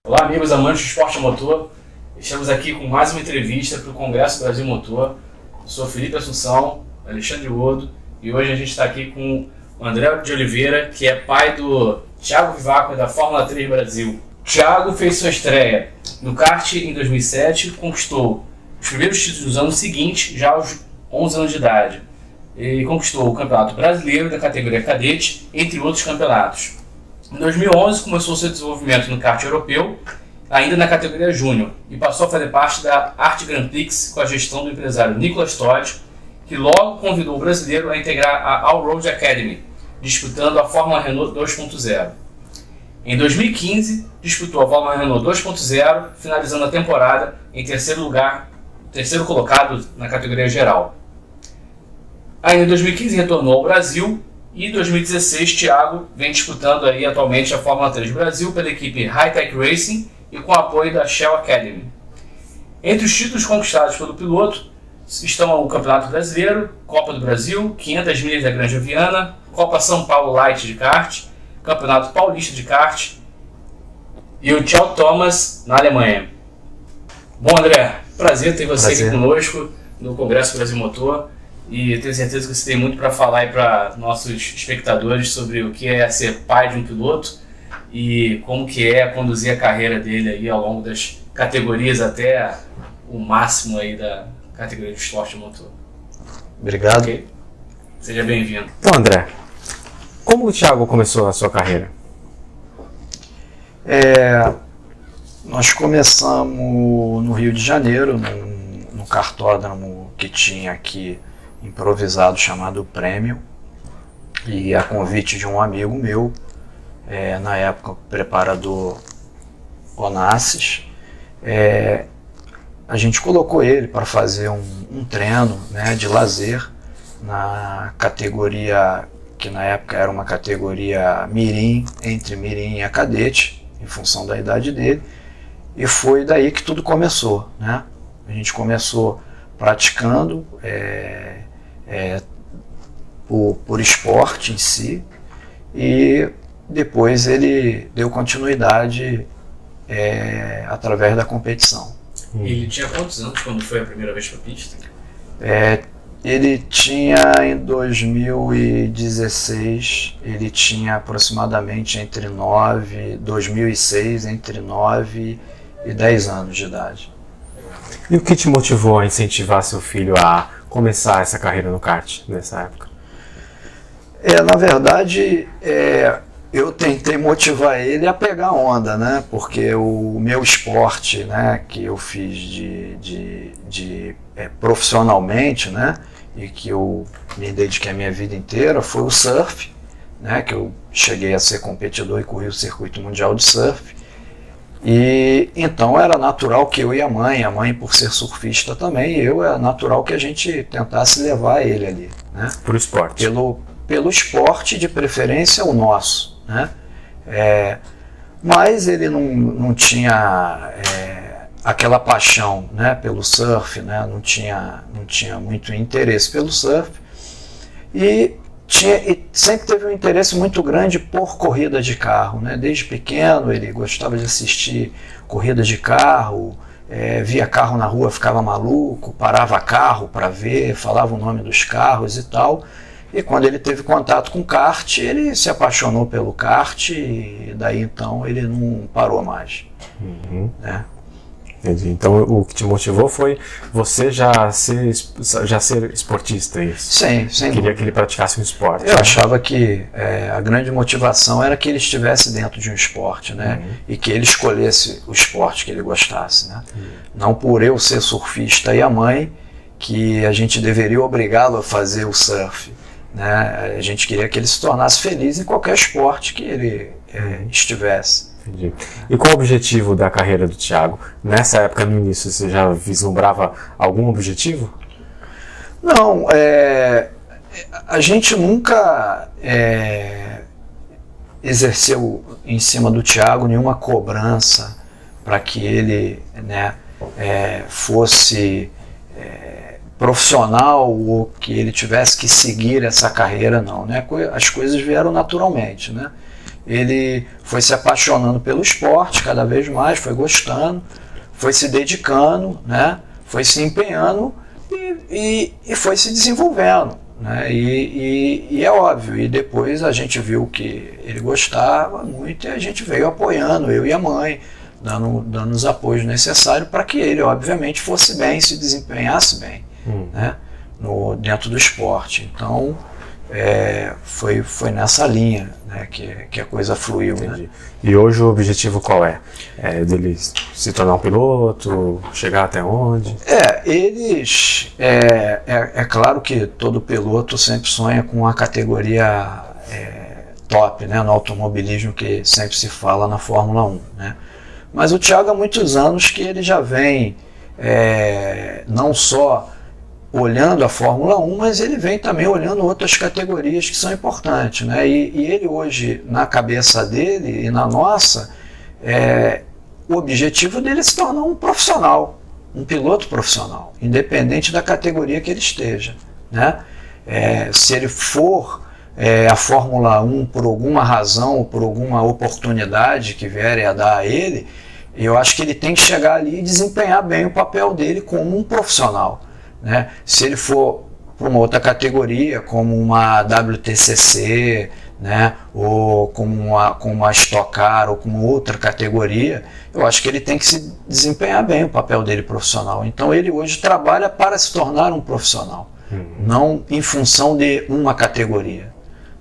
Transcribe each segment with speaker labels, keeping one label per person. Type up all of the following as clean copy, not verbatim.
Speaker 1: Olá, amigos amantes do esporte motor. Estamos aqui com mais uma entrevista para o Congresso Brasil Motor. Eu sou Felipe Assunção, Alexandre Odo, e hoje a gente está aqui com o André de Oliveira, que é pai do Thiago Vivaco da Fórmula 3 Brasil. Thiago fez sua estreia no kart em 2007 e conquistou os primeiros títulos dos anos seguintes, já aos 11 anos de idade. E conquistou o Campeonato Brasileiro da categoria cadete, entre outros campeonatos. Em 2011 começou seu desenvolvimento no kart europeu, ainda na categoria Júnior, e passou a fazer parte da Arte Grand Prix com a gestão do empresário Nicolas Todd, que logo convidou o brasileiro a integrar a Allroad Academy, disputando a Fórmula Renault 2.0. Em 2015, disputou a Fórmula Renault 2.0, finalizando a temporada em terceiro colocado na categoria geral. Ainda em 2015 retornou ao Brasil, e em 2016 Thiago vem disputando aí atualmente a Fórmula 3 Brasil pela equipe Hightech Racing e com apoio da Shell Academy. Entre os títulos conquistados pelo piloto estão o Campeonato Brasileiro, Copa do Brasil, 500 milhas da Granja Viana, Copa São Paulo Light de kart, Campeonato Paulista de kart e o Tchau Thomas na Alemanha. Bom, André, prazer ter você aqui conosco no Congresso Brasil Motor. E tenho certeza que você tem muito para falar aí para nossos espectadores sobre o que é ser pai de um piloto e como que é conduzir a carreira dele aí ao longo das categorias até o máximo aí da categoria de esporte motor.
Speaker 2: Obrigado.
Speaker 1: Okay? Seja bem-vindo.
Speaker 2: Então, André, como o Thiago começou a sua carreira?
Speaker 3: Nós começamos no Rio de Janeiro, no kartódromo que tinha aqui improvisado chamado Prêmio, e a convite de um amigo meu, na época preparador Onassis, a gente colocou ele para fazer um treino, né, de lazer na categoria que na época era uma categoria mirim, entre mirim e a cadete, em função da idade dele, e foi daí que tudo começou, né? A gente começou praticando por esporte em si, e depois ele deu continuidade através da competição.
Speaker 1: Ele tinha quantos anos quando foi a primeira vez para a pista?
Speaker 3: Ele tinha, em 2016, ele tinha aproximadamente 2006, entre 9 e 10 anos de idade.
Speaker 2: E o que te motivou a incentivar seu filho a começar essa carreira no kart nessa época?
Speaker 3: Na verdade, eu tentei motivar ele a pegar onda, né? Porque o meu esporte, né, que eu fiz profissionalmente, né, e que eu me dediquei a minha vida inteira, foi o surf, né, que eu cheguei a ser competidor e corri o circuito mundial de surf. E então era natural que eu e a mãe por ser surfista também, é natural que a gente tentasse levar ele ali, né?
Speaker 2: Por esporte.
Speaker 3: Pelo esporte, de preferência o nosso, né? Mas ele não tinha aquela paixão, né, pelo surf, né? Não tinha muito interesse pelo surf, e sempre teve um interesse muito grande por corrida de carro, né? Desde pequeno ele gostava de assistir corridas de carro, via carro na rua, ficava maluco, parava carro para ver, falava o nome dos carros e tal. E quando ele teve contato com kart, ele se apaixonou pelo kart, e daí então ele não parou mais. Né?
Speaker 2: Entendi. Então o que te motivou foi você já ser esportista, isso?
Speaker 3: Sim, sem
Speaker 2: Queria
Speaker 3: dúvida.
Speaker 2: que ele praticasse um esporte.
Speaker 3: Eu achava que a grande motivação era que ele estivesse dentro de um esporte, né? E que ele escolhesse o esporte que ele gostasse, né? Não por eu ser surfista e a mãe que a gente deveria obrigá-lo a fazer o surf, né? A gente queria que ele se tornasse feliz em qualquer esporte que ele estivesse.
Speaker 2: Entendi. E qual o objetivo da carreira do Thiago? Nessa época, no início, você já vislumbrava algum objetivo?
Speaker 3: Não, a gente nunca exerceu em cima do Thiago nenhuma cobrança para que ele, né, fosse profissional ou que ele tivesse que seguir essa carreira, não, né? As coisas vieram naturalmente, né? ele foi se apaixonando pelo esporte cada vez mais, foi gostando, foi se dedicando, né? Foi se empenhando e foi se desenvolvendo, né? E é óbvio, e depois a gente viu que ele gostava muito e a gente veio apoiando, eu e a mãe, dando os apoios necessários para que ele, obviamente, fosse bem, se desempenhasse bem, né? Dentro do esporte. Então, foi nessa linha, né, que a coisa fluiu. Né?
Speaker 2: E hoje o objetivo qual é? É dele se tornar um piloto, chegar até onde?
Speaker 3: É claro que todo piloto sempre sonha com a categoria top, né, no automobilismo, que sempre se fala na Fórmula 1. Né? Mas o Thiago há muitos anos que ele já vem não só olhando a Fórmula 1, mas ele vem também olhando outras categorias que são importantes, né? E ele hoje, na cabeça dele e na nossa, o objetivo dele é se tornar um profissional, um piloto profissional, independente da categoria que ele esteja, né? Se ele for a Fórmula 1 por alguma razão ou por alguma oportunidade que vierem a dar a ele, eu acho que ele tem que chegar ali e desempenhar bem o papel dele como um profissional. Né? Se ele for para uma outra categoria, como uma WTCC, né? Ou como uma Stock Car, ou como outra categoria, eu acho que ele tem que se desempenhar bem o papel dele profissional. Então ele hoje trabalha para se tornar um profissional, não em função de uma categoria.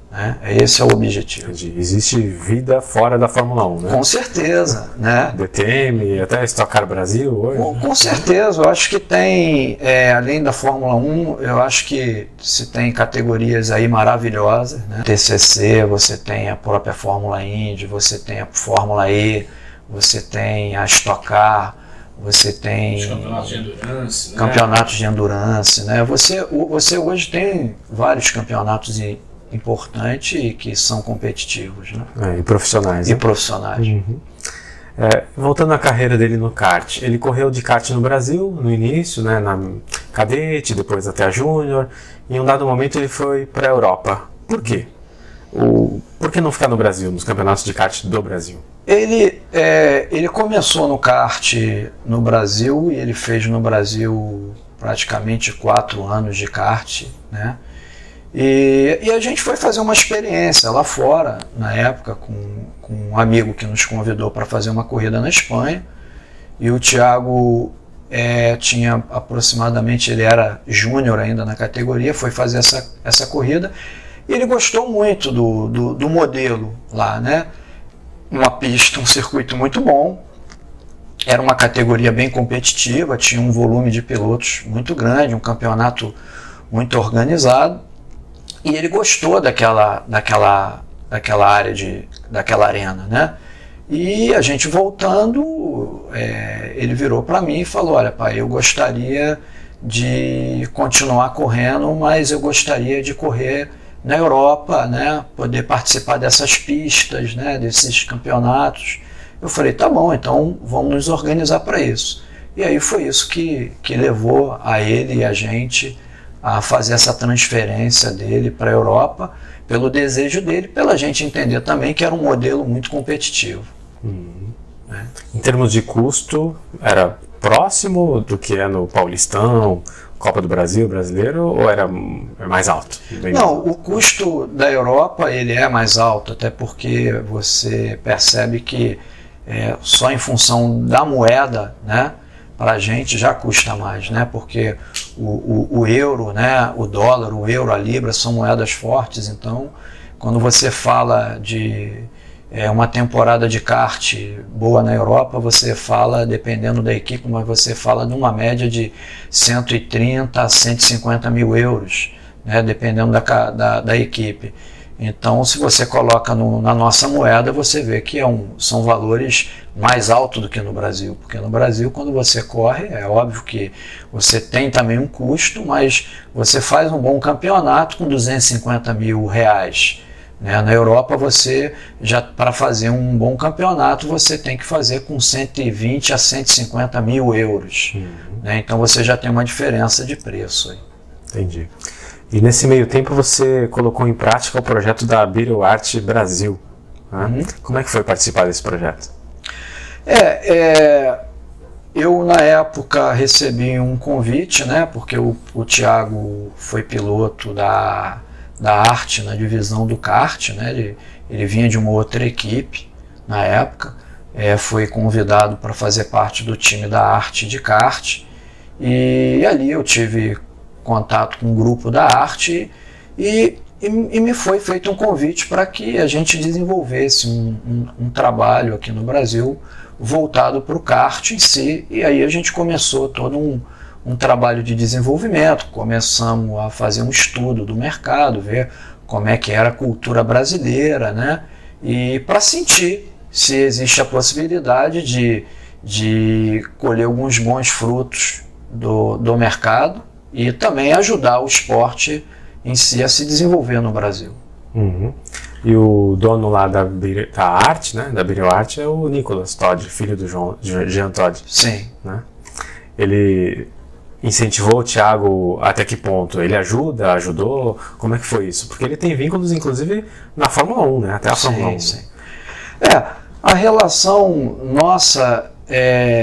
Speaker 3: Né? Esse é o objetivo.
Speaker 2: Existe vida fora da Fórmula 1, né?
Speaker 3: Com certeza, né?
Speaker 2: DTM, até Stock Car Brasil hoje.
Speaker 3: Com certeza, eu acho que tem, além da Fórmula 1, eu acho que se tem categorias aí maravilhosas, né? TCC, você tem a própria Fórmula Indy, você tem a Fórmula E, você tem a Stock Car, você tem
Speaker 1: os campeonatos de endurance, né?
Speaker 3: Campeonatos de endurance, né? Você hoje tem vários campeonatos importantes e que são competitivos, né?
Speaker 2: E profissionais.
Speaker 3: E profissionais.
Speaker 2: Voltando à carreira dele no kart, ele correu de kart no Brasil, no início, né, na cadete, depois até a júnior, e em um dado momento ele foi para a Europa. Por quê? Por que não ficar no Brasil, nos campeonatos de kart do Brasil?
Speaker 3: Ele começou no kart no Brasil e ele fez no Brasil praticamente 4 anos de kart, né? E a gente foi fazer uma experiência lá fora, na época, com um amigo que nos convidou para fazer uma corrida na Espanha. E o Thiago tinha aproximadamente, ele era júnior ainda na categoria, foi fazer essa corrida. E ele gostou muito do modelo lá, né? Uma pista, um circuito muito bom. Era uma categoria bem competitiva, tinha um volume de pilotos muito grande, um campeonato muito organizado. E ele gostou daquela área, daquela arena, né? E a gente voltando, ele virou para mim e falou: olha, pai, eu gostaria de continuar correndo, mas eu gostaria de correr na Europa, né? Poder participar dessas pistas, né? Desses campeonatos. Eu falei: tá bom, então vamos nos organizar para isso. E aí foi isso que levou a ele e a gente a fazer essa transferência dele para a Europa, pelo desejo dele, pela gente entender também que era um modelo muito competitivo. Né?
Speaker 2: Em termos de custo, era próximo do que é no Paulistão, Copa do Brasil, Brasileiro, ou era mais alto?
Speaker 3: Não, o custo da Europa ele é mais alto, até porque você percebe que só em função da moeda, né? Para a gente já custa mais, né? Porque o euro, né? O dólar, o euro, a libra são moedas fortes, então quando você fala de uma temporada de kart boa na Europa, você fala, dependendo da equipe, mas você fala de uma média de 130 a 150 mil euros, né? Dependendo da equipe. Então, se você coloca na nossa moeda, você vê que são valores mais altos do que no Brasil. Porque no Brasil, quando você corre, é óbvio que você tem também um custo, mas você faz um bom campeonato com 250 mil reais. Né? Na Europa, para fazer um bom campeonato, você tem que fazer com 120 a 150 mil euros. Né? Então, você já tem uma diferença de preço aí.
Speaker 2: Entendi. E nesse meio tempo você colocou em prática o projeto da Beetle Art Brasil. né? Como é que foi participar desse projeto?
Speaker 3: Eu, na época, recebi um convite, né, porque o Thiago foi piloto da arte na divisão do kart, né, ele vinha de uma outra equipe na época, foi convidado para fazer parte do time da arte de kart, e ali eu tive contato com o grupo da arte e me foi feito um convite para que a gente desenvolvesse um trabalho aqui no Brasil voltado para o kart em si, e aí a gente começou todo um trabalho de desenvolvimento, começamos a fazer um estudo do mercado, ver como é que era a cultura brasileira, né? E para sentir se existe a possibilidade de colher alguns bons frutos do mercado e também ajudar o esporte em si a se desenvolver no Brasil.
Speaker 2: E o dono lá da arte, né, da BioArt, é o Nicolas Todd, filho do Jean Todd.
Speaker 3: Sim.
Speaker 2: Né? Ele incentivou o Thiago até que ponto? Ele ajudou? Como é que foi isso? Porque ele tem vínculos, inclusive, na Fórmula 1, né? Até a Fórmula 1.
Speaker 3: Sim. A relação nossa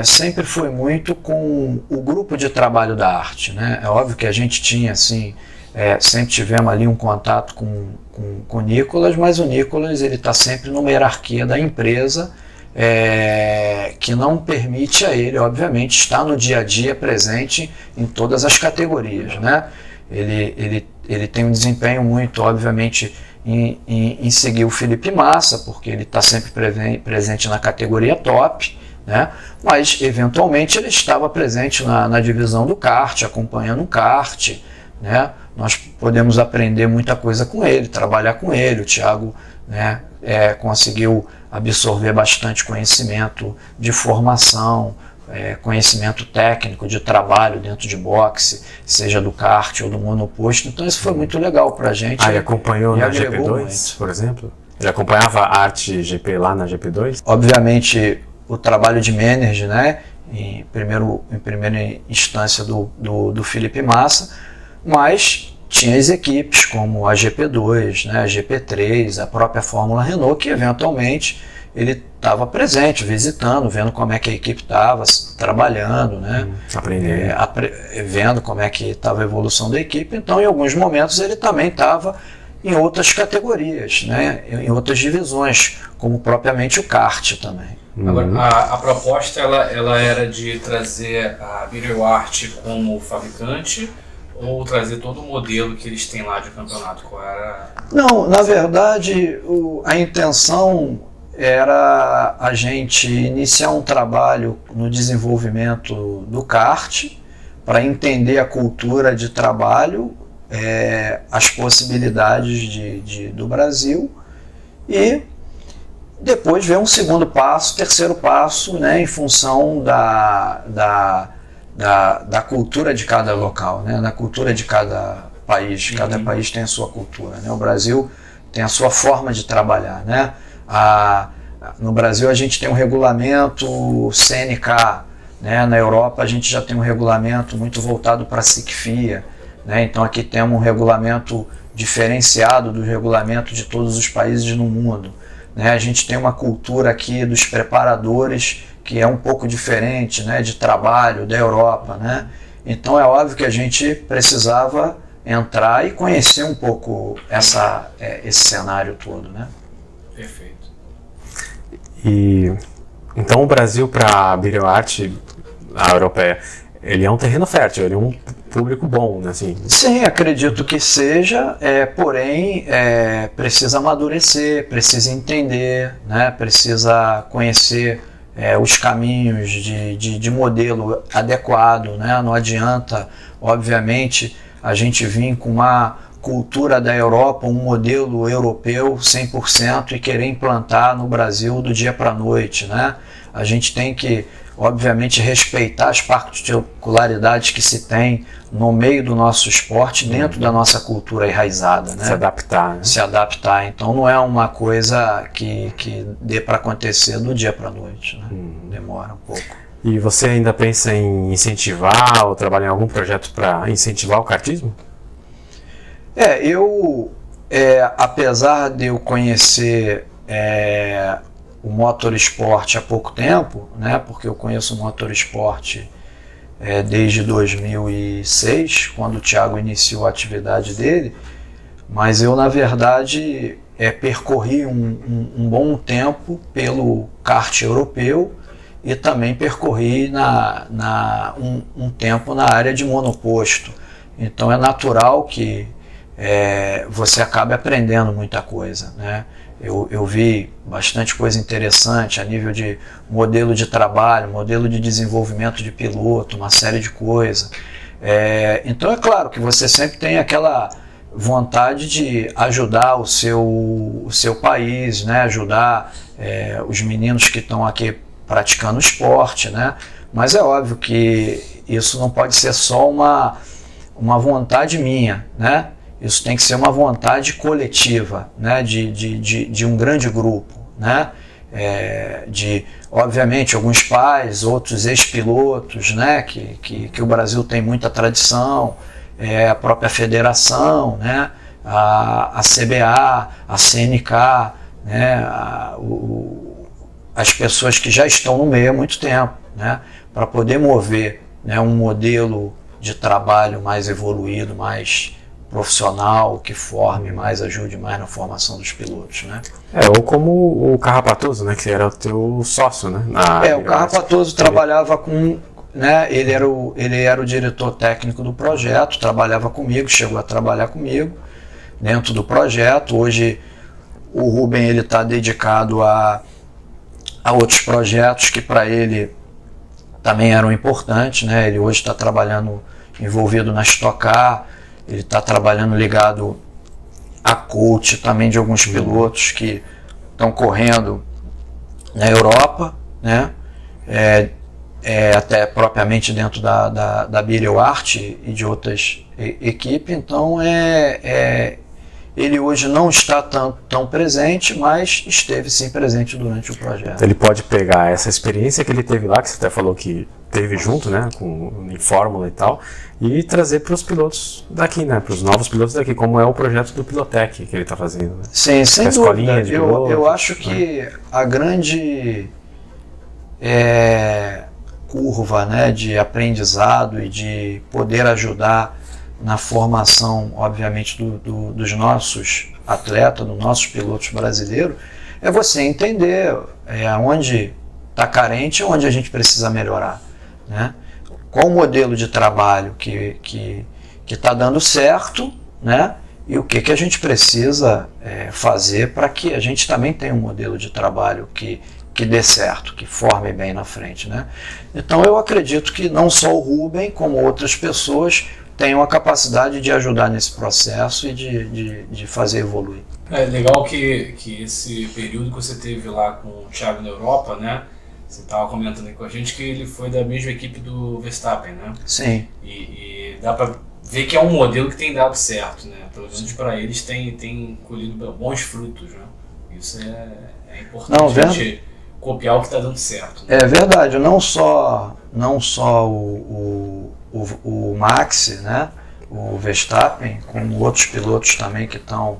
Speaker 3: sempre foi muito com o grupo de trabalho da arte, né? É óbvio que a gente tinha, assim, sempre tivemos ali um contato com o Nicolas, mas o Nicolas ele está sempre numa hierarquia da empresa que não permite a ele, obviamente, estar no dia a dia presente em todas as categorias, né? Ele tem um desempenho muito, obviamente, em seguir o Felipe Massa, porque ele está sempre presente na categoria top, né? Mas eventualmente ele estava presente na divisão do kart, acompanhando o kart, né? Nós podemos aprender muita coisa com ele, trabalhar com ele. O Thiago, né, conseguiu absorver bastante conhecimento de formação, conhecimento técnico de trabalho dentro de boxe, seja do kart ou do monoposto. Então isso foi muito legal para a gente.
Speaker 2: Ele acompanhou na GP2, por exemplo? Ele acompanhava a arte GP lá na GP2?
Speaker 3: Obviamente o trabalho de manager, né, em primeira instância do Felipe Massa, mas tinha as equipes como a GP2, né, a GP3, a própria Fórmula Renault, que eventualmente ele estava presente, visitando, vendo como é que a equipe estava trabalhando, né, vendo como é que estava a evolução da equipe. Então, em alguns momentos, ele também estava em outras categorias, né, em outras divisões, como propriamente o kart também.
Speaker 1: Agora, a proposta ela era de trazer a BioArt como fabricante, ou trazer todo o modelo que eles têm lá de campeonato? Qual era?
Speaker 3: Não, na verdade, a intenção era a gente iniciar um trabalho no desenvolvimento do kart, para entender a cultura de trabalho, as possibilidades do Brasil, e depois ver um segundo passo, terceiro passo, né, em função da cultura de cada local, né? Da cultura de cada país. Cada país tem a sua cultura, né? O Brasil tem a sua forma de trabalhar, né? No Brasil a gente tem um regulamento CNK, né? Na Europa a gente já tem um regulamento muito voltado para a SICFIA, né? Então aqui temos um regulamento diferenciado do regulamento de todos os países no mundo, né? A gente tem uma cultura aqui dos preparadores que é um pouco diferente, né, de trabalho da Europa, né? Então é óbvio que a gente precisava entrar e conhecer um pouco esse cenário todo, né?
Speaker 1: Perfeito.
Speaker 2: E então o Brasil, para a BioArt, a europeia, ele é um terreno fértil, ele é um público bom, né? Assim.
Speaker 3: Sim, acredito que seja, porém precisa amadurecer, precisa entender, né? Precisa conhecer os caminhos de modelo adequado, né? Não adianta, obviamente, a gente vir com uma cultura da Europa, um modelo europeu 100% e querer implantar no Brasil do dia para a noite, né? A gente tem que, obviamente, respeitar as particularidades que se tem no meio do nosso esporte, dentro da nossa cultura enraizada, né?
Speaker 2: Se adaptar, né?
Speaker 3: Se adaptar. Então não é uma coisa que dê para acontecer do dia para a noite, né? Demora um pouco.
Speaker 2: E você ainda pensa em incentivar ou trabalhar em algum projeto para incentivar o kartismo?
Speaker 3: Apesar de eu conhecer o motorsport há pouco tempo, né, porque eu conheço o motorsport desde 2006, quando o Thiago iniciou a atividade dele, mas eu, na verdade, percorri um bom tempo pelo kart europeu e também percorri um tempo na área de monoposto. Então é natural que você acabe aprendendo muita coisa, né? Eu vi bastante coisa interessante a nível de modelo de trabalho, modelo de desenvolvimento de piloto, uma série de coisas. Então é claro que você sempre tem aquela vontade de ajudar o seu país, né? Ajudar os meninos que estão aqui praticando esporte, né? Mas é óbvio que isso não pode ser só uma vontade minha, né? Isso tem que ser uma vontade coletiva, né? de um grande grupo, né? Obviamente, alguns pais, outros ex-pilotos, né? que o Brasil tem muita tradição, a própria federação, né? a CBA, a CNK, né? As pessoas que já estão no meio há muito tempo, né? Para poder mover, né, um modelo de trabalho mais evoluído, mais profissional, que forme mais, ajude mais na formação dos pilotos, né?
Speaker 2: Ou como o Carrapatoso, né, que era o teu sócio, né?
Speaker 3: O Carrapatoso trabalhava com, né, ele era o diretor técnico do projeto, trabalhava comigo, chegou a trabalhar comigo dentro do projeto. Hoje o Rubem ele está dedicado a outros projetos que para ele também eram importantes, né? Ele hoje está trabalhando envolvido na Stock Car, ele está trabalhando ligado a coach também de alguns pilotos que estão correndo na Europa, né? Até propriamente dentro da Birel Art e de outras equipes. Então ele hoje não está tão presente, mas esteve sim presente durante o projeto.
Speaker 2: Ele pode pegar essa experiência que ele teve lá, que você até falou que teve junto, né, em Fórmula e tal, e trazer para os pilotos daqui, né, para os novos pilotos daqui, como é o projeto do Pilotec que ele está fazendo. Né?
Speaker 3: Sim, sem dúvida. Eu acho que a grande curva, né, de aprendizado e de poder ajudar na formação, obviamente, dos nossos atletas, dos nossos pilotos brasileiros, é você entender onde está carente e onde a gente precisa melhorar, né? Qual o modelo de trabalho que está dando certo, né? E o que a gente precisa fazer para que a gente também tenha um modelo de trabalho que dê certo, que forme bem na frente, né? Então eu acredito que não só o Rubem, como outras pessoas tenham a capacidade de ajudar nesse processo e de fazer evoluir.
Speaker 1: É legal que esse período que você teve lá com o Thiago na Europa, né? Você estava comentando aí com a gente que ele foi da mesma equipe do Verstappen, né?
Speaker 3: Sim.
Speaker 1: E dá para ver que é um modelo que tem dado certo, né? Pelo menos para eles tem colhido bons frutos, né? Isso é importante a gente copiar o que está dando certo. Né?
Speaker 3: É verdade, não só o Max, né? O Verstappen, como outros pilotos também que estão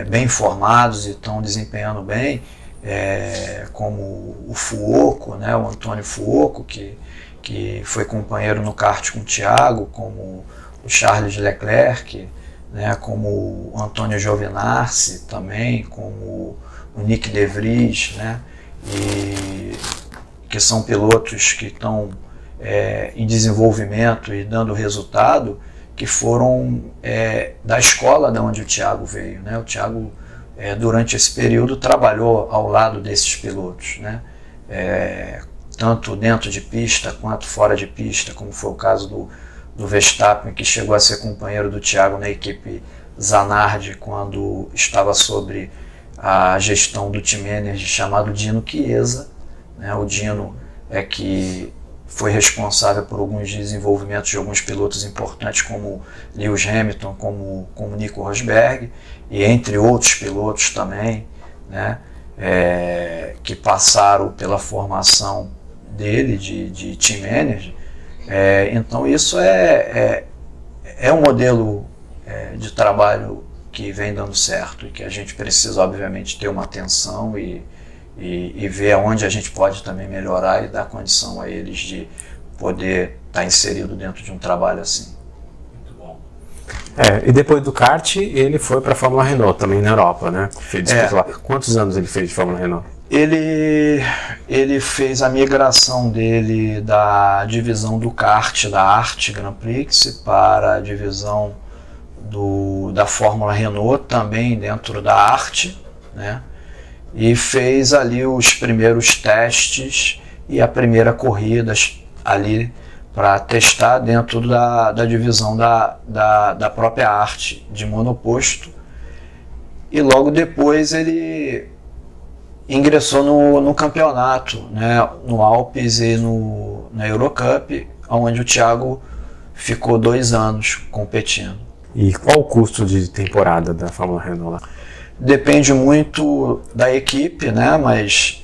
Speaker 3: bem formados e estão desempenhando bem, como o Fuoco, né, o Antônio Fuoco, que foi companheiro no kart com o Thiago, como o Charles Leclerc, né, como o Antônio Giovinazzi também, como o Nick De Vries, né, e que são pilotos que estão em desenvolvimento e dando resultado, que foram da escola de onde o Thiago veio, né? O Thiago durante esse período trabalhou ao lado desses pilotos, né? Tanto dentro de pista quanto fora de pista, como foi o caso do Verstappen, que chegou a ser companheiro do Thiago na equipe Zanardi quando estava sobre a gestão do Team Energy, chamado Dino Chiesa, né? O Dino que foi responsável por alguns desenvolvimentos de alguns pilotos importantes como Lewis Hamilton, como Nico Rosberg, e entre outros pilotos também, né, que passaram pela formação dele de Team Manager. Então isso é um modelo de trabalho que vem dando certo e que a gente precisa, obviamente, ter uma atenção e ver onde a gente pode também melhorar e dar condição a eles de poder estar inserido dentro de um trabalho assim.
Speaker 1: Muito bom.
Speaker 2: E depois do kart, ele foi para a Fórmula Renault, também na Europa, né? Quantos anos ele fez de Fórmula Renault?
Speaker 3: Ele fez a migração dele da divisão do kart da Arte Grand Prix para a divisão da Fórmula Renault, também dentro da Arte, né? E fez ali os primeiros testes e a primeira corrida ali para testar dentro da divisão da própria Arte de monoposto. E logo depois ele ingressou no campeonato, né, no Alpes e na Eurocup, onde o Thiago ficou 2 anos competindo.
Speaker 2: E qual o custo de temporada da Fórmula Renault lá?
Speaker 3: Depende muito da equipe, né, mas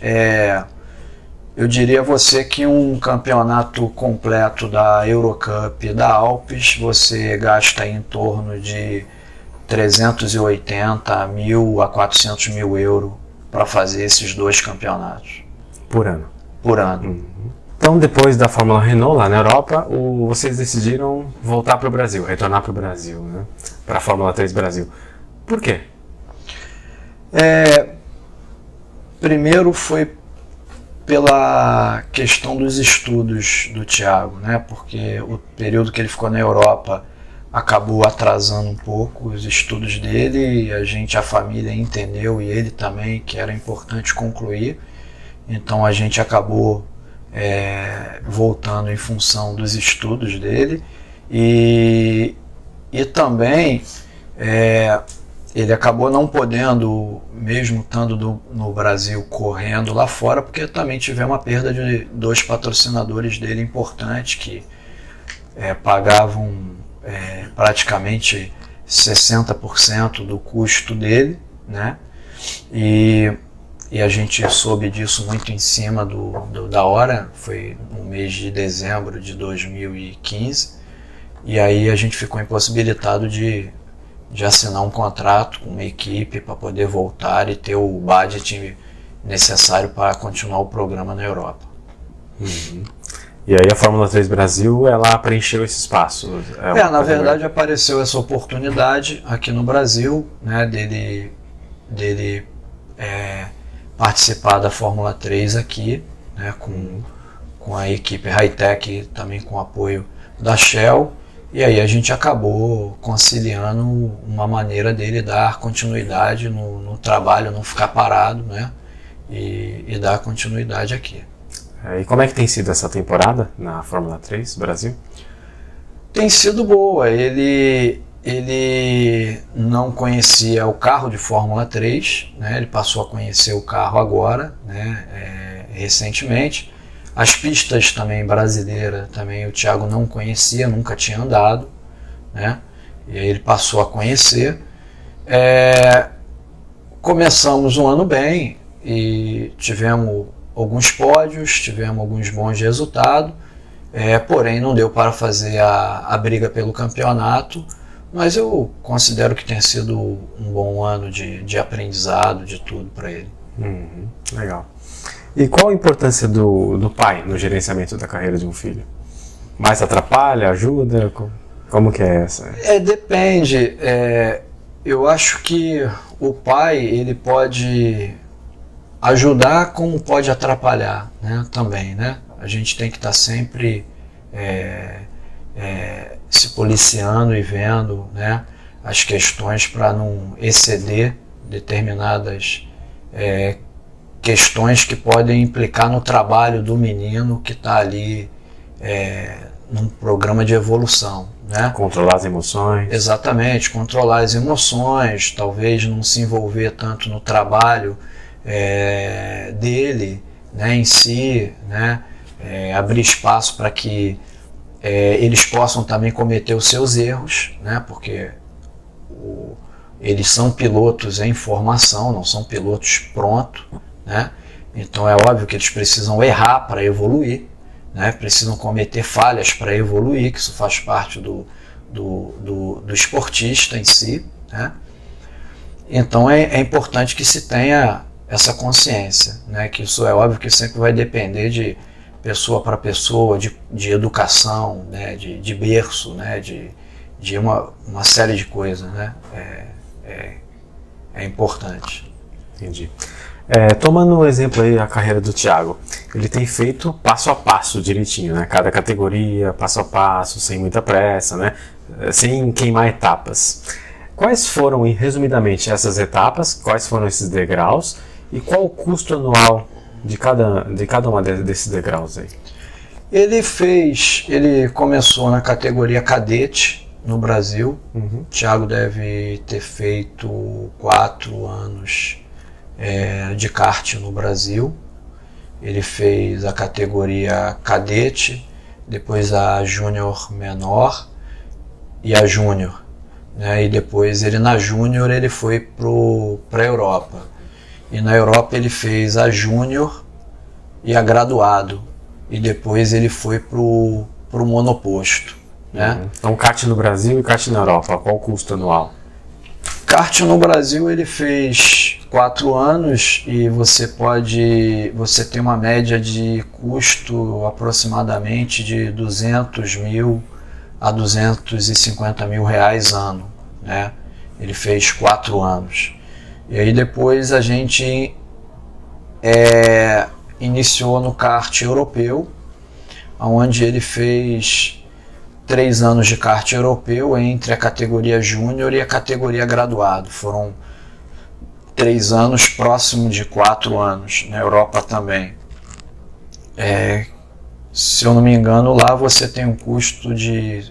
Speaker 3: eu diria a você que um campeonato completo da Eurocup e da Alpes você gasta em torno de 380 mil a 400 mil euros para fazer esses 2 campeonatos.
Speaker 2: Por ano?
Speaker 3: Por ano.
Speaker 2: Uhum. Então, depois da Fórmula Renault, lá na Europa, vocês decidiram voltar para o Brasil, retornar para o Brasil, né? Para a Fórmula 3 Brasil. Por quê?
Speaker 3: Primeiro foi pela questão dos estudos do Thiago, né? Porque o período que ele ficou na Europa acabou atrasando um pouco os estudos dele e a família entendeu e ele também que era importante concluir, então a gente acabou voltando em função dos estudos dele e também ele acabou não podendo, mesmo estando no Brasil, correndo lá fora, porque também tivemos uma perda de 2 patrocinadores dele importantes que pagavam praticamente 60% do custo dele, né? E a gente soube disso muito em cima da hora, foi no mês de dezembro de 2015, e aí a gente ficou impossibilitado de assinar um contrato com uma equipe para poder voltar e ter o budget necessário para continuar o programa na Europa.
Speaker 2: Uhum. E aí a Fórmula 3 Brasil, ela preencheu esse espaço?
Speaker 3: Na verdade apareceu essa oportunidade aqui no Brasil, né, dele participar da Fórmula 3 aqui, né, com a equipe Hi-Tech, também com o apoio da Shell, e aí a gente acabou conciliando uma maneira dele dar continuidade no trabalho, não ficar parado, né, e dar continuidade aqui.
Speaker 2: E como é que tem sido essa temporada na Fórmula 3 Brasil?
Speaker 3: Tem sido boa. Ele não conhecia o carro de Fórmula 3, né? Ele passou a conhecer o carro agora, né? Recentemente. As pistas também brasileiras, também o Thiago não conhecia, nunca tinha andado, né? E aí ele passou a conhecer. Começamos um ano bem e tivemos alguns pódios, tivemos alguns bons resultados, porém não deu para fazer a briga pelo campeonato, mas eu considero que tem sido um bom ano de aprendizado, de tudo para ele.
Speaker 2: Uhum, legal. E qual a importância do pai no gerenciamento da carreira de um filho? Mais atrapalha, ajuda? Como que é essa?
Speaker 3: Depende. Eu acho que o pai ele pode ajudar como pode atrapalhar, né, também, né? A gente tem que estar sempre se policiando e vendo, né, as questões para não exceder determinadas questões que podem implicar no trabalho do menino que está ali num programa de evolução, né?
Speaker 2: Controlar as emoções.
Speaker 3: Exatamente, controlar as emoções, talvez não se envolver tanto no trabalho dele, né, em si, né, abrir espaço para que eles possam também cometer os seus erros, né, porque eles são pilotos em formação, não são pilotos prontos, né, então é óbvio que eles precisam errar para evoluir, né, precisam cometer falhas para evoluir, que isso faz parte do esportista em si, né. Então é importante que se tenha essa consciência, né? Que isso é óbvio que sempre vai depender de pessoa para pessoa, de educação, né? de berço, né? de uma série de coisas, né? É importante.
Speaker 2: Entendi. Tomando um exemplo aí a carreira do Thiago, ele tem feito passo a passo direitinho, né? Cada categoria, passo a passo, sem muita pressa, né? Sem queimar etapas. Quais foram, resumidamente, essas etapas? Quais foram esses degraus? E qual o custo anual de cada uma desses degraus aí?
Speaker 3: Ele começou na categoria cadete no Brasil. O Thiago deve ter feito 4 anos de kart no Brasil. Ele fez a categoria cadete, depois a júnior menor e a júnior, né? E depois na júnior ele foi para a Europa. E na Europa ele fez a júnior e a graduado. E depois ele foi pro monoposto, né?
Speaker 2: Então kart no Brasil e kart na Europa, qual o custo anual?
Speaker 3: Kart no Brasil ele fez 4 anos e você tem uma média de custo aproximadamente de 200 mil a 250 mil reais ano, né? Ele fez 4 anos. E aí depois a gente iniciou no kart europeu, onde ele fez 3 anos de kart europeu entre a categoria júnior e a categoria graduado. Foram 3 anos próximo de 4 anos, na Europa também. Se eu não me engano, lá você tem um custo de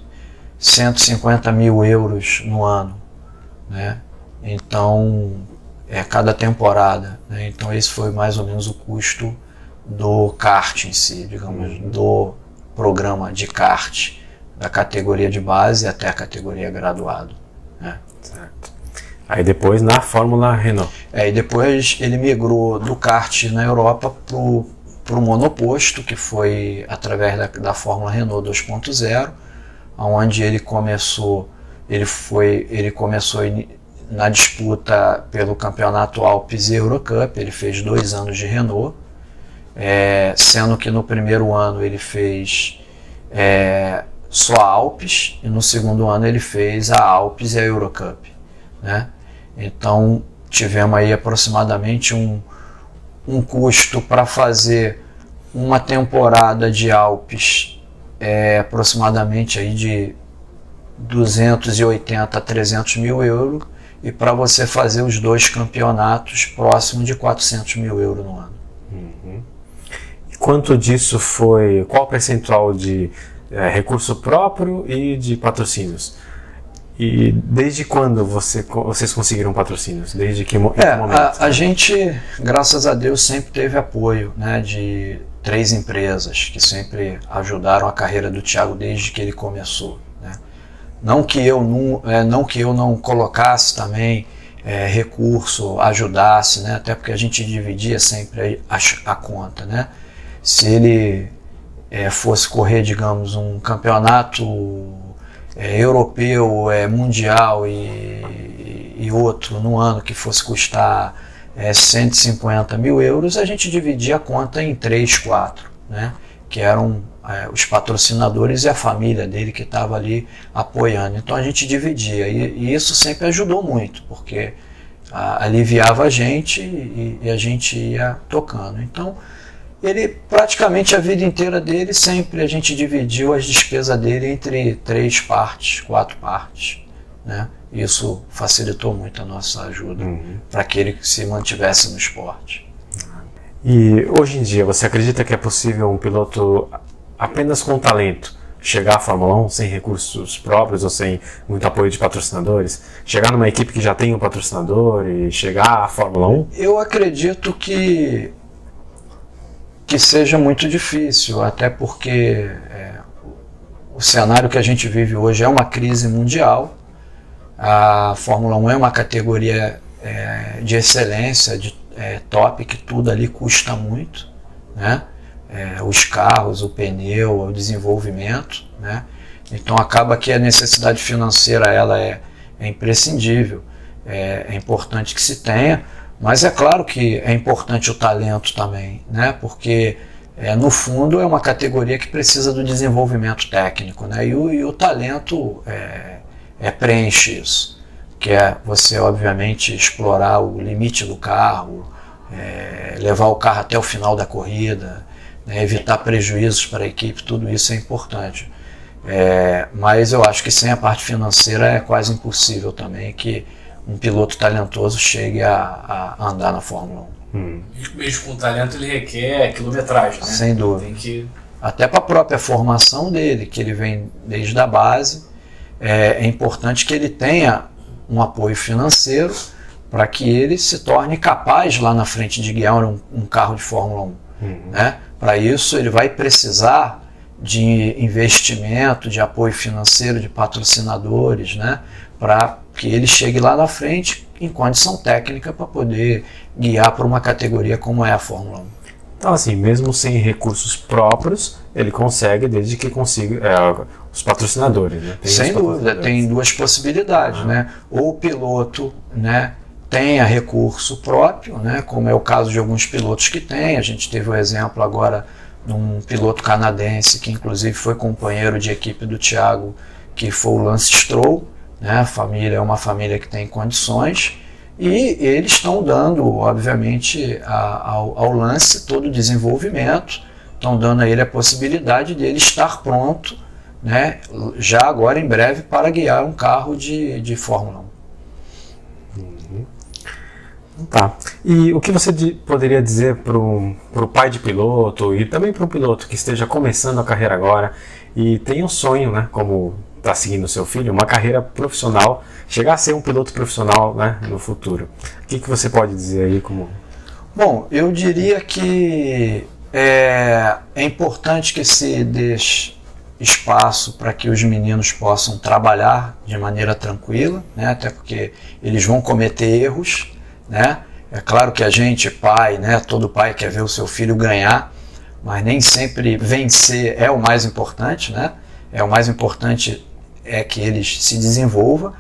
Speaker 3: 150 mil euros no ano, né? Então, cada temporada, né? Então esse foi mais ou menos o custo do kart em si, digamos, do programa de kart, da categoria de base até a categoria graduado, né?
Speaker 2: Certo. Aí depois na Fórmula Renault.
Speaker 3: E depois ele migrou do kart na Europa para o monoposto, que foi através da Fórmula Renault 2.0, onde ele começou na disputa pelo campeonato Alpes e Eurocup. Ele fez 2 anos de Renault, sendo que no primeiro ano ele fez só a Alpes e no segundo ano ele fez a Alpes e a Eurocup, né? Então tivemos aí aproximadamente um custo para fazer uma temporada de Alpes aproximadamente aí de 280 a 300 mil euros, e para você fazer os 2 campeonatos próximo de 400 mil euros no ano.
Speaker 2: E quanto disso foi, qual o percentual de recurso próprio e de patrocínios? E desde quando vocês conseguiram patrocínios? Desde que momento?
Speaker 3: A gente, graças a Deus, sempre teve apoio, né, de 3 empresas que sempre ajudaram a carreira do Thiago desde que ele começou, né? Não que eu não colocasse também recurso, ajudasse, né? Até porque a gente dividia sempre a conta, né? Se ele fosse correr, digamos, um campeonato europeu, mundial e outro no ano que fosse custar 150 mil euros, a gente dividia a conta em 3, 4, né? Que eram os patrocinadores e a família dele que estava ali apoiando. Então a gente dividia, e isso sempre ajudou muito, porque aliviava a gente e a gente ia tocando. Então ele, praticamente a vida inteira dele, sempre a gente dividiu as despesas dele entre 3 partes, 4 partes, né? Isso facilitou muito a nossa ajuda para que ele se mantivesse no esporte.
Speaker 2: E hoje em dia, você acredita que é possível um piloto apenas com talento chegar à Fórmula 1 sem recursos próprios ou sem muito apoio de patrocinadores? Chegar numa equipe que já tem um patrocinador e chegar à Fórmula 1?
Speaker 3: Eu acredito que seja muito difícil, até porque o cenário que a gente vive hoje é uma crise mundial. A Fórmula 1 é uma categoria de excelência, top, que tudo ali custa muito, né? Os carros, o pneu, o desenvolvimento, né? Então acaba que a necessidade financeira ela é imprescindível. é importante que se tenha, mas é claro que é importante o talento também, né? Porque no fundo é uma categoria que precisa do desenvolvimento técnico, né? E o talento preenche isso, que é você obviamente explorar o limite do carro, levar o carro até o final da corrida, né? Evitar prejuízos para a equipe, tudo isso é importante. Mas eu acho que sem a parte financeira é quase impossível também que um piloto talentoso chegue a andar na Fórmula 1.
Speaker 1: Mesmo com talento, ele requer quilometragem, né?
Speaker 3: Sem dúvida.
Speaker 1: Tem que...
Speaker 3: Até para a própria formação dele, que ele vem desde a base, é importante que ele tenha um apoio financeiro para que ele se torne capaz lá na frente de guiar um carro de Fórmula 1. Né? Para isso, ele vai precisar de investimento, de apoio financeiro, de patrocinadores, né? Para que ele chegue lá na frente em condição técnica para poder guiar para uma categoria como é a Fórmula 1.
Speaker 2: Então, assim, mesmo sem recursos próprios, ele consegue, desde que consiga os patrocinadores, né?
Speaker 3: Sem dúvida, tem duas possibilidades, né? Ou o piloto, né, tenha recurso próprio, né, como é o caso de alguns pilotos que têm. A gente teve o exemplo agora de um piloto canadense que inclusive foi companheiro de equipe do Thiago, que foi o Lance Stroll, né? A família é uma família que tem condições e eles estão dando, obviamente, ao Lance todo o desenvolvimento, estão dando a ele a possibilidade de ele estar pronto, né, já agora em breve para guiar um carro de Fórmula 1.
Speaker 2: Tá. E o que você poderia dizer para o pai de piloto e também para um piloto que esteja começando a carreira agora e tem um sonho, né, como está seguindo o seu filho, uma carreira profissional, chegar a ser um piloto profissional, né, no futuro? O que você pode dizer aí como...
Speaker 3: Bom, eu diria que é importante que se deixe espaço para que os meninos possam trabalhar de maneira tranquila, né, até porque eles vão cometer erros, né? É claro que a gente, pai, né, todo pai quer ver o seu filho ganhar, mas nem sempre vencer é o mais importante, né? O mais importante é que eles se desenvolvam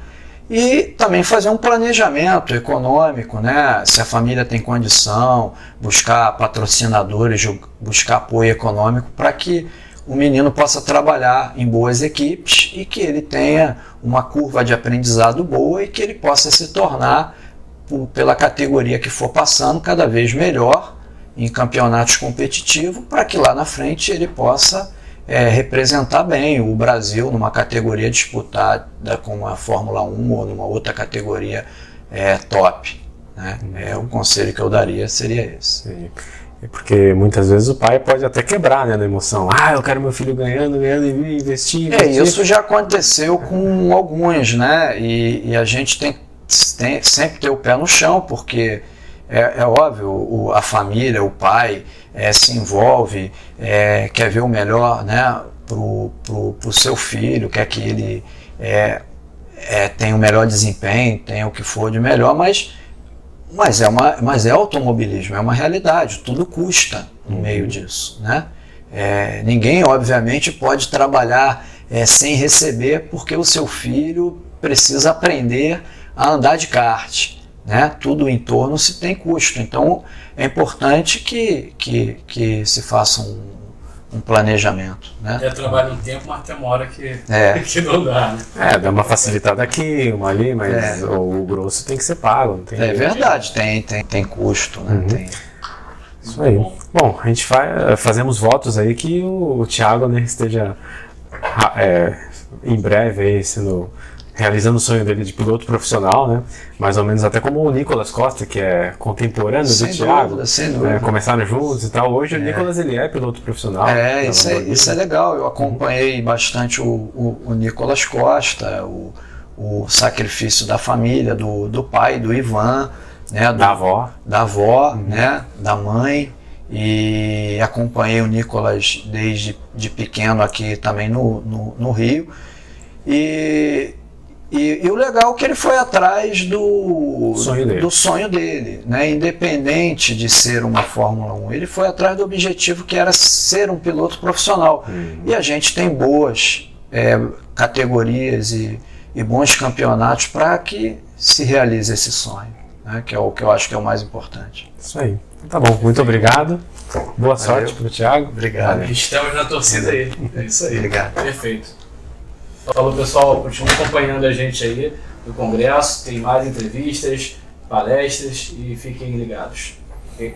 Speaker 3: e também fazer um planejamento econômico, né? Se a família tem condição, buscar patrocinadores, buscar apoio econômico para que o menino possa trabalhar em boas equipes e que ele tenha uma curva de aprendizado boa e que ele possa se tornar, pela categoria que for passando, cada vez melhor em campeonatos competitivos, para que lá na frente ele possa representar bem o Brasil numa categoria disputada como a Fórmula 1 ou numa outra categoria top, né? O conselho que eu daria seria esse.
Speaker 2: Sim. Porque muitas vezes o pai pode até quebrar, né, na emoção. Eu quero meu filho ganhando e investir.
Speaker 3: Isso já aconteceu com alguns, né? E a gente tem sempre ter o pé no chão, porque é óbvio, a família, o pai se envolve, quer ver o melhor, né, pro seu filho, quer que ele tenha o melhor desempenho, tenha o que for de melhor, mas é automobilismo, é uma realidade, tudo custa no meio disso, né? Ninguém, obviamente, pode trabalhar sem receber, porque o seu filho precisa aprender a andar de kart, né? Tudo em torno se tem custo, então é importante que se faça um planejamento, né?
Speaker 1: Trabalho um tempo, mas tem uma hora que não dá, né?
Speaker 2: Dá uma facilitada aqui, uma ali, mas o grosso tem que ser pago. Não tem
Speaker 3: verdade, tem custo, né?
Speaker 2: Isso aí. Bom, a gente fazemos votos aí que o Thiago, né, esteja em breve aí realizando o sonho dele de piloto profissional, né? Mais ou menos até como o Nicolas Costa, que é contemporâneo do Thiago.
Speaker 3: Sem dúvida.
Speaker 2: Começaram juntos e tal. Hoje o Nicolas, ele é piloto profissional.
Speaker 3: Isso é legal. Eu acompanhei bastante o Nicolas Costa, o sacrifício da família, do pai, do Ivan, né? Da avó, né? Da mãe. E acompanhei o Nicolas desde pequeno aqui também no Rio. E o legal é que ele foi atrás do sonho dele, né? Independente de ser uma Fórmula 1, ele foi atrás do objetivo que era ser um piloto profissional. E a gente tem boas categorias e bons campeonatos para que se realize esse sonho, né? Que é o que eu acho que é o mais importante.
Speaker 2: Isso aí. Tá bom, muito obrigado. Boa sorte pro Thiago.
Speaker 3: Obrigado.
Speaker 1: Estamos na torcida aí. É isso aí.
Speaker 3: Obrigado.
Speaker 1: Perfeito. Falou, pessoal. Continue acompanhando a gente aí no Congresso. Tem mais entrevistas, palestras e fiquem ligados. Ok?